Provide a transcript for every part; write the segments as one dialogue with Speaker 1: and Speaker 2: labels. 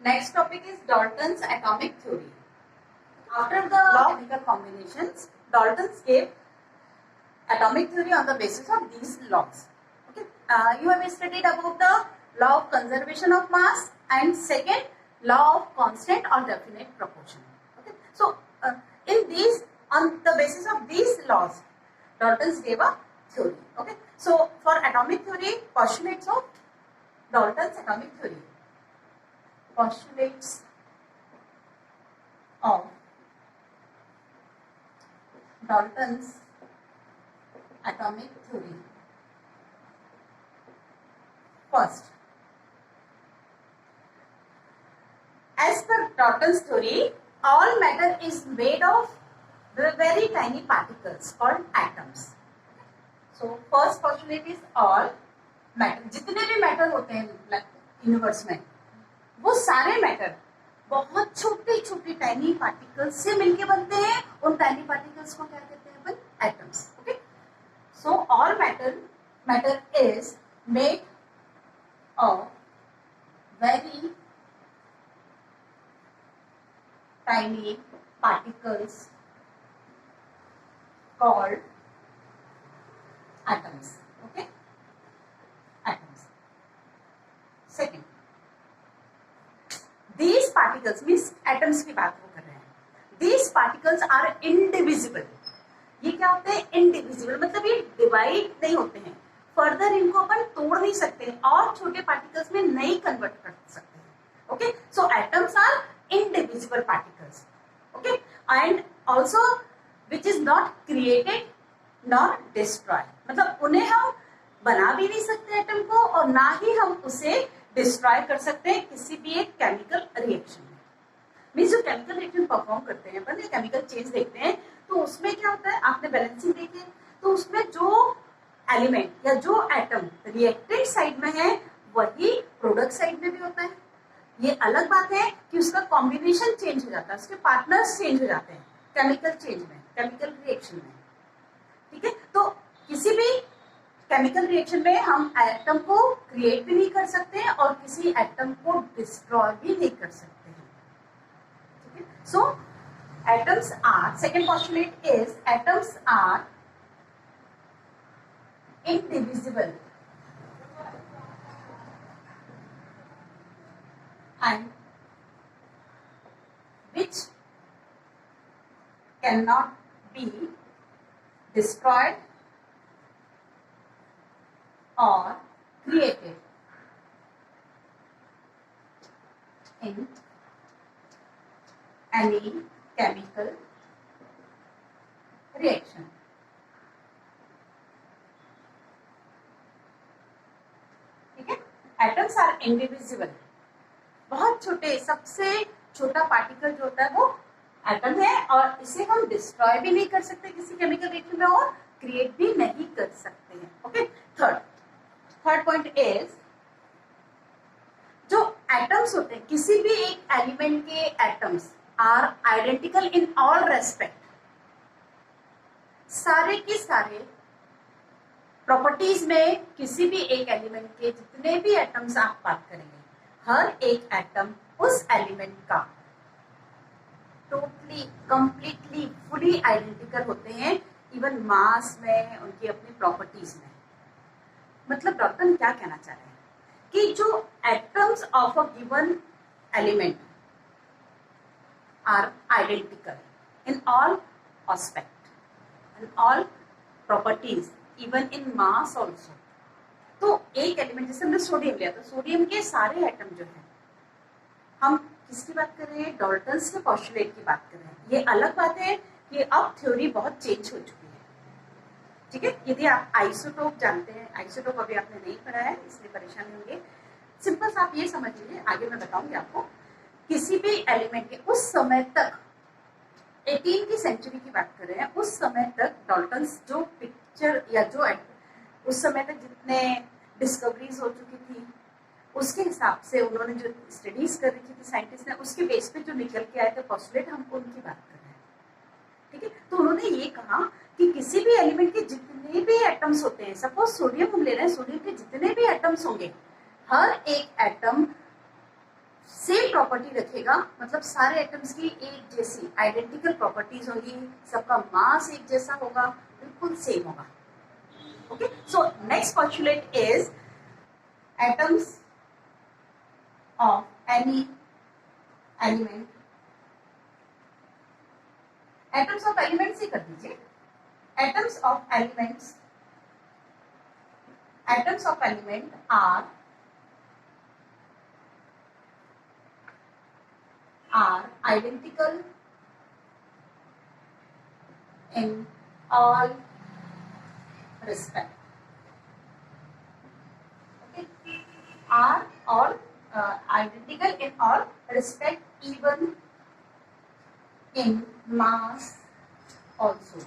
Speaker 1: Next topic is Dalton's atomic theory. After the law of chemical combinations, Dalton gave atomic theory on the basis of these laws. Okay, you have studied about the law of conservation of mass and second law of constant or definite proportion. Okay, so in these, on the basis of these laws, Dalton gave a theory. Okay, so for atomic theory, postulates of Dalton's atomic theory. Postulates of Dalton's atomic theory. First, as per Dalton's theory, all matter is made of very tiny particles called atoms. So first postulate is all matter. जितने भी matter होते हैं universe में, वो सारे matter बहुत छोटे छोटे टाइनी पार्टिकल्स से मिलके बनते हैं. उन टाइनी पार्टिकल्स को क्या कहते हैं अपन? Atoms. Okay, so all matter is made of very tiny particles called atoms. Okay, atoms. Second, these particles means atoms की बात वो कर रहे हैं. These particles are indivisible. ये क्या होते हैं? Indivisible मतलब ये डिवाइड नहीं होते हैं. फर्दर इनको अपन तोड़ नहीं सकते हैं और छोटे पार्टिकल्स में नहीं कन्वर्ट कर सकते हैं. Okay, so atoms are indivisible particles. Okay, and also which is not created nor destroyed. मतलब उन्हें हम बना भी नहीं सकते एटम को और ना ही हम उसे डिस्ट्रॉय कर सकते हैं किसी भी एक केमिकल रिएक्शन में. मीन्स जो केमिकल रिएक्शन परफॉर्म करते हैं अपन, केमिकल चेंज देखते हैं, तो उसमें क्या होता है? आपने बैलेंसिंग देखी, तो उसमें जो एलिमेंट या जो एटम रिएक्टेड साइड में है वही प्रोडक्ट साइड में भी होता है. ये अलग बात है कि उसका कॉम्बिनेशन चेंज हो जाता है, उसके पार्टनर्स चेंज हो जाते हैं केमिकल चेंज में, केमिकल रिएक्शन में. ठीक है, तो किसी भी केमिकल रिएक्शन में हम एटम को क्रिएट भी नहीं कर सकते हैं और किसी एटम को डिस्ट्रॉय भी नहीं कर सकते हैं. ठीक है, so atoms are, second postulate is atoms are indivisible and which cannot be destroyed or created in any chemical reaction. ठीक है, एटम्स आर इंडिविजिबल. बहुत छोटे, सबसे छोटा पार्टिकल जो होता है वो एटम है और इसे हम डिस्ट्रॉय भी नहीं कर सकते किसी केमिकल रिएक्शन में और क्रिएट भी नहीं कर सकते हैं. ओके, थर्ड पॉइंट इज जो एटम्स होते हैं, किसी भी एक एलिमेंट के atoms are identical in all respect. सारे के सारे प्रॉपर्टीज में किसी भी एक एलिमेंट के जितने भी एटम्स आप बात करेंगे, हर एक एटम उस एलिमेंट का टोटली कंप्लीटली फुली आइडेंटिकल होते हैं, इवन मास में, उनकी अपनी प्रॉपर्टीज में. मतलब डॉक्टर क्या कहना चाह रहे हैं कि जो atoms of a given element are identical in all aspect, in all properties, even in mass also. तो एक एलिमेंट, जैसे हमने सोडियम लिया, तो सोडियम के सारे एटम जो है, हम किसकी बात कर रहे हैं? डाल्टन्स के पोस्टुलेट की बात कर रहे हैं. ये अलग बात है कि अब थ्योरी बहुत चेंज हो चुकी है. ठीक है, यदि आप आइसोटोप जानते हैं, आइसोटोप अभी आपने नहीं पढ़ा है इसलिए परेशान होंगे. सिंपल सा आप ये समझ लीजिए, आगे मैं बताऊंगी आपको. किसी भी एलिमेंट के उस समय तक, 18वीं की सेंचुरी की बात कर रहे हैं, उस समय तक डाल्टन्स जो पिक्चर या जो उस समय तक जितने डिस्कवरीज हो चुकी थी उसके हिसाब से उन्होंने जो स्टडीज कर रखी थी साइंटिस्ट ने, उसके बेस पे जो निकल के आए थे पोस्टुलेट, हम उनकी बात कर रहे हैं. ठीक है, तो उन्होंने ये कहा कि किसी भी एलिमेंट के जितने भी एटम्स होते हैं, सपोज सोडियम हम ले रहे हैं, सोडियम के जितने भी एटम्स होंगे, हर एक एटम सेम प्रॉपर्टी रखेगा, मतलब सारे एटम्स की एक जैसी आइडेंटिकल प्रॉपर्टीज होगी, सबका मास एक जैसा होगा, बिल्कुल सेम होगा. Okay, so next postulate is atoms of any element. Atoms of elements ही कर दीजिए. Atoms of elements, atoms of element are identical in all respect. Okay, are all identical in all respect, even in mass also.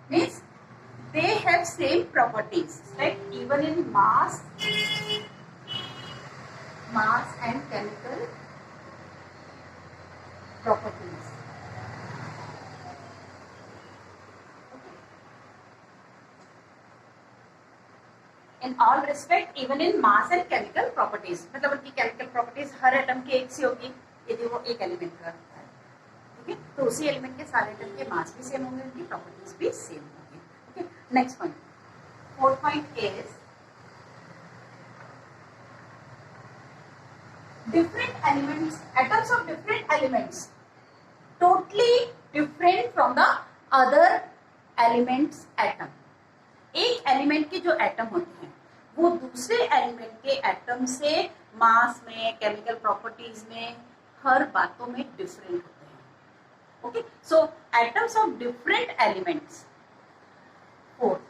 Speaker 1: Means they have same properties, like even in mass and chemical properties. Okay. In all respect, even in mass and chemical properties, मतलब उनकी chemical properties हर atom की एक सी होगी यदि वो एक element का है. ठीक है, तो उसी एलिमेंट के सारे एटम के मास भी सेम होंगे, उनकी प्रॉपर्टीज भी सेम होंगी. Okay, next point. Fourth point is different elements, atoms of different elements, totally different from the other elements atom. एक एलिमेंट के जो एटम होते हैं वो दूसरे एलिमेंट के एटम से मास में, केमिकल प्रॉपर्टीज में, हर बातों में डिफरेंट होते हैं. Okay, so atoms of different elements. Fourth,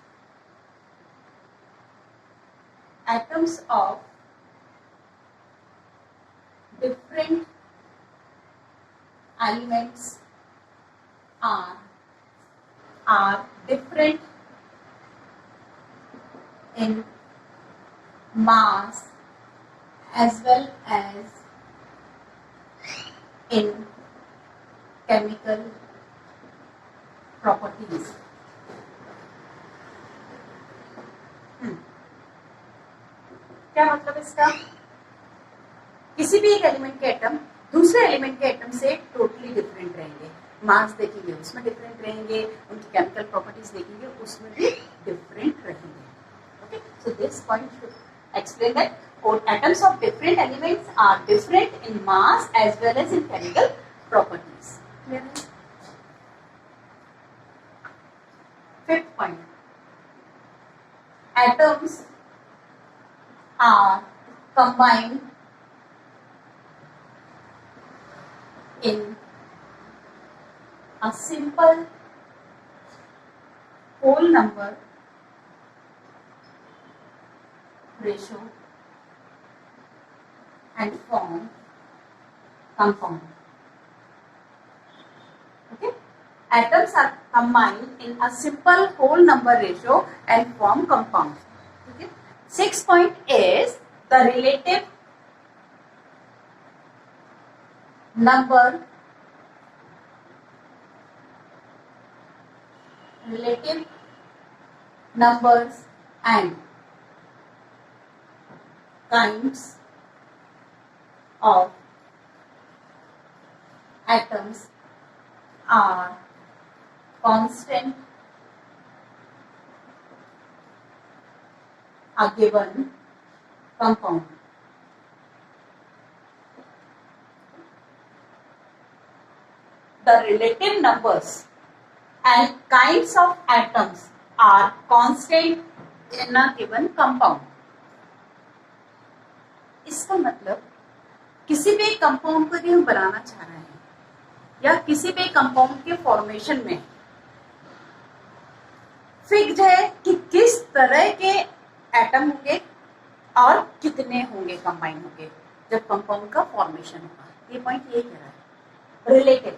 Speaker 1: atoms of different elements are different in mass as well as in chemical properties. क्या मतलब इसका? किसी भी एक एलिमेंट के एटम दूसरे एलिमेंट के एटम से टोटली डिफरेंट रहेंगे. मास देखेंगे उसमें डिफरेंट रहेंगे, उनकी केमिकल प्रॉपर्टीज देखेंगे उसमें भी डिफरेंट रहेंगे. Okay, so this point should explain that atoms of different elements are different in mass as well as in chemical properties. Clear है? Fifth point, atoms are combined in a simple whole number ratio and form compound. Okay, atoms are combined in a simple whole number ratio and form compound. Okay. Sixth point is the relative numbers and kinds of atoms are constant a given compound. The relative numbers and kinds of atoms are constant in a given compound. इसका मतलब किसी भी compound को यदि हम बनाना चाह रहे हैं या किसी भी कंपाउंड के फॉर्मेशन में फिक्स्ड है कि किस तरह के एटम होंगे और कितने होंगे, कंबाइन होंगे जब कंपाउंड का फॉर्मेशन होगा. ये पॉइंट ये कह रहा है. Relative,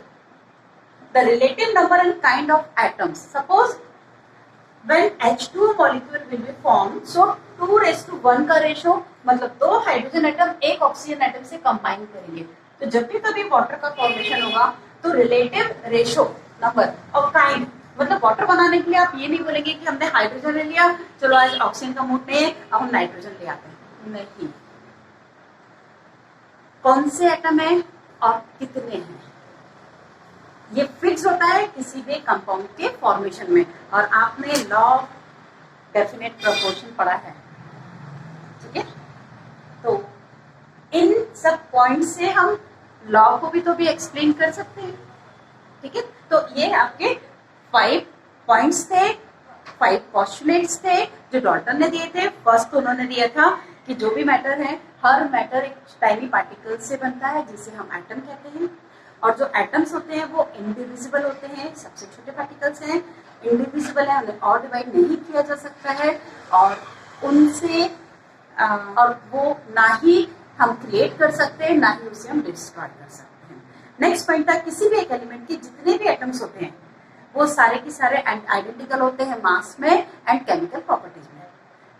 Speaker 1: the relative number and kind of atoms. Suppose when H2 molecule will be formed, so 2:1 का रेशो, मतलब 2 हाइड्रोजन एटम एक ऑक्सीजन एटम से कंबाइन करेंगे. तो जब भी कभी वाटर का फॉर्मेशन होगा तो रिलेटिव रेशो नंबर और काइंड, मतलब वाटर बनाने के लिए आप ये नहीं बोलेंगे कि हमने हाइड्रोजन ले लिया, चलो आज ऑक्सीजन का मूड नहीं है, अब हम नाइट्रोजन ले आते हैं. नहीं, कौन से एटम है और कितने हैं, ये फिक्स होता है किसी भी कंपाउंड के फॉर्मेशन में। और आपने लॉ ऑफ डेफिनेट प्रोपोर्शन पढ़ा है, ठीक है। तो इन सब पॉइंट से हम लॉ को भी एक्सप्लेन कर सकते हैं, ठीक है। तो ये आपके 5 पॉइंट्स थे, 5 पोस्टुलेट्स थे जो डॉल्टन ने दिए थे। फर्स्ट तो उन्होंने दिया था कि जो भी मैटर है, हर मैटर एक टाइनी पार्टिकल से बनता है जिसे हम एटम कहते हैं, और जो एटम्स होते हैं वो इंडिविजिबल होते हैं, सबसे छोटे पार्टिकल्स हैं, इंडिविजिबल है, उन्हें और डिवाइड नहीं किया जा सकता है, और उनसे और वो ना ही हम क्रिएट कर सकते हैं, ना ही उसे हम डिस्ट्रॉय कर सकते हैं। नेक्स्ट पॉइंट था, किसी भी एक एलिमेंट के जितने भी एटम्स होते हैं वो सारे के सारे आइडेंटिकल होते हैं मास में एंड केमिकल प्रॉपर्टीज में।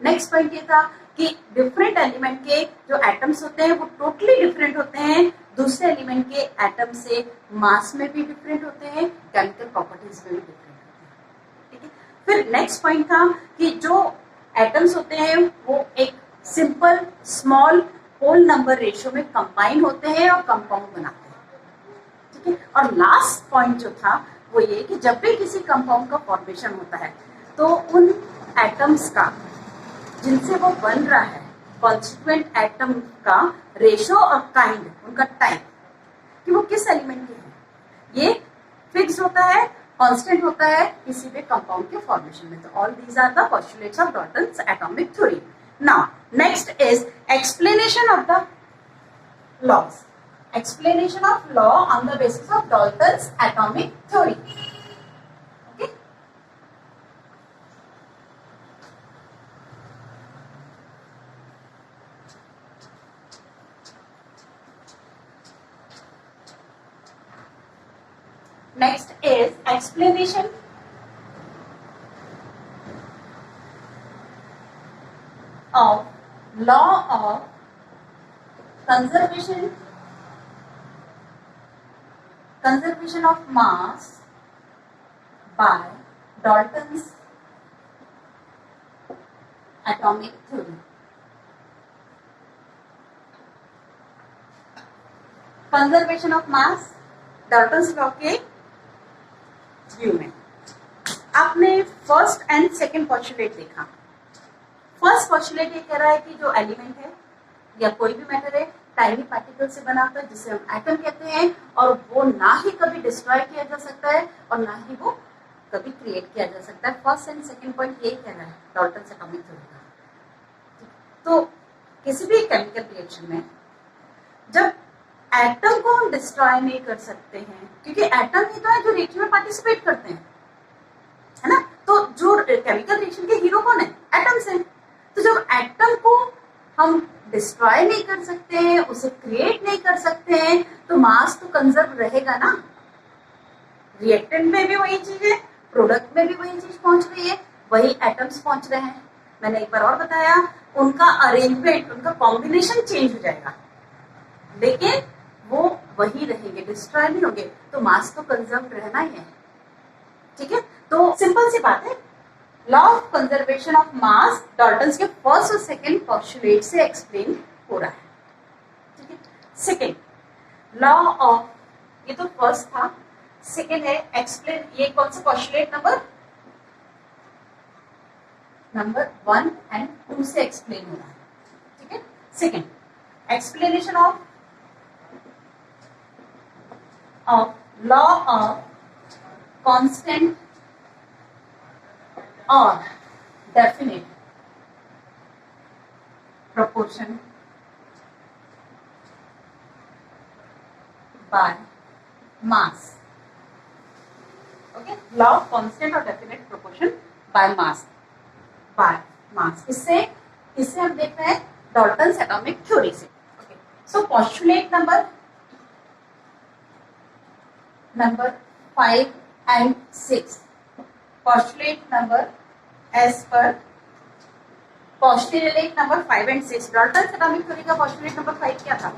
Speaker 1: नेक्स्ट पॉइंट ये था कि डिफरेंट एलिमेंट के जो एटम्स होते हैं वो टोटली डिफरेंट होते हैं दूसरे एलिमेंट के एटम से, मास में भी डिफरेंट होते हैं, केमिकल प्रॉपर्टीज में भी डिफरेंट होते हैं, ठीक है। फिर नेक्स्ट पॉइंट था कि जो एटम्स होते हैं वो एक simple small whole number ratio में कंबाइन होते हैं और कंपाउंड बनाते हैं, ठीक है। और लास्ट पॉइंट जो था वो ये कि जब भी किसी कंपाउंड का फॉर्मेशन होता है तो उन एटम्स का जिनसे वो बन रहा है कॉन्स्टिट्यूएंट एटम का रेशो और काइंड, उनका टाइप, कि वो किस एलिमेंट के हैं, ये फिक्स होता है, कांस्टेंट होता है किसी भी कंपाउंड के फॉर्मेशन में। तो all these are the postulates of Dalton's atomic theory. Now next is explanation of the laws, explanation of law on the basis of Dalton's atomic theory. Okay. Next is explanation of law of conservation of mass by Dalton's atomic theory. Conservation of mass Dalton's law के view में आपने first and second postulate देखा। First postulate ये कह रहा है कि जो एलिमेंट है या कोई भी मैटर है टाइनी पार्टिकल से बना होता है जिसे हम एटम कहते हैं, और वो ना ही कभी डिस्ट्रॉय किया जा सकता है और ना ही वो कभी क्रिएट किया जा सकता है। फर्स्ट एंड सेकंड पॉइंट यही कह रहा है डॉल्टन्स एटॉमिक थ्योरी का। तो किसी भी केमिकल रिएक्शन में जब एटम को हम डिस्ट्रॉय नहीं कर सकते हैं, क्योंकि एटम ही तो है जो रिएक्शन में पार्टिसिपेट करते हैं, है ना। तो जो केमिकल रिएक्शन के हीरो कौन है, एटम्स हैं। तो जब एटम को हम डिस्ट्रॉय नहीं कर सकते हैं, उसे क्रिएट नहीं कर सकते हैं, तो मास तो कंजर्व रहेगा ना। रिएक्टेंट में भी वही चीज है, प्रोडक्ट में भी वही चीज पहुंच रही है, वही एटम्स पहुंच रहे हैं। मैंने एक बार और बताया, उनका अरेंजमेंट, उनका कॉम्बिनेशन चेंज हो जाएगा, लेकिन वो वही रहेंगे, डिस्ट्रॉय नहीं होंगे, तो मास तो कंजर्व रहना ही है, ठीक है। तो सिंपल सी बात है, law of conservation of mass Dalton's के फर्स्ट और सेकंड पोस्टुलेट से एक्सप्लेन हो रहा है, ठीक है। सेकंड लॉ ऑफ, ये तो फर्स्ट था, सेकंड है एक्सप्लेन, ये कौन सा पोस्टुलेट नंबर 1 एंड 2 से एक्सप्लेन हो रहा है, ठीक है। Second explanation of law of constant और definite proportion by mass. Okay, law of constant और definite proportion by mass. इससे हम देख रहे हैं डाल्टन्स एटॉमिक थ्योरी से। Okay, so postulate number 5 and 6, postulate number as per postulate number 5 and 6, Dalton's atomic theory का postulate number 5 क्या था?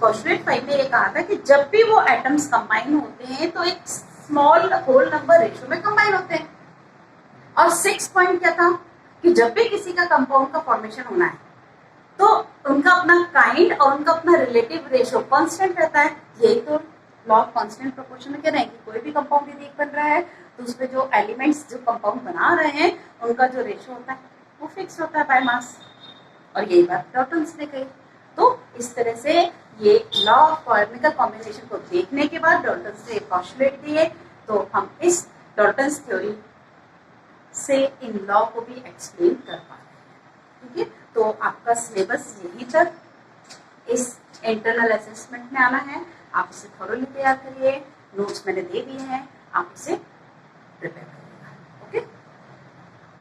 Speaker 1: postulate 5 ने ये कहा था कि जब भी वो एटम्स कंबाइन होते हैं तो एक स्मॉल होल नंबर रेशियो में कंबाइन होते हैं। और 6 पॉइंट क्या था कि जब भी किसी का कंपाउंड का फॉर्मेशन होना है तो उनका अपना काइंड और उनका अपना रिलेटिव रेशियो कांस्टेंट रहता है। यही तो लॉ ऑफ कांस्टेंट प्रोपोर्शन में कह रहे हैं कि कोई भी कंपाउंड यदि एक बन रहा है तो उसमें जो एलिमेंट्स जो कंपाउंड बना रहे हैं उनका जो रेशियो होता है वो फिक्स होता है बाय मास। और यही बात डाल्टन्स ने कही। तो इस तरह से ये लॉ ऑफ केमिकल कॉम्बिनेशन को देखने के बाद डाल्टन्स ने पोस्टुलेट दिए, तो हम इस डाल्टन्स थ्योरी से इन लॉ को भी एक्सप्लेन कर पा रहे हैं। ठीक है, तो आपका सिलेबस यहीं तक इस इंटरनल असेसमेंट में आना है। आप इसे थोरोली तैयार करिए, नोट्स मैंने दे दिए हैं, आप इसे प्रिपेयर करिए।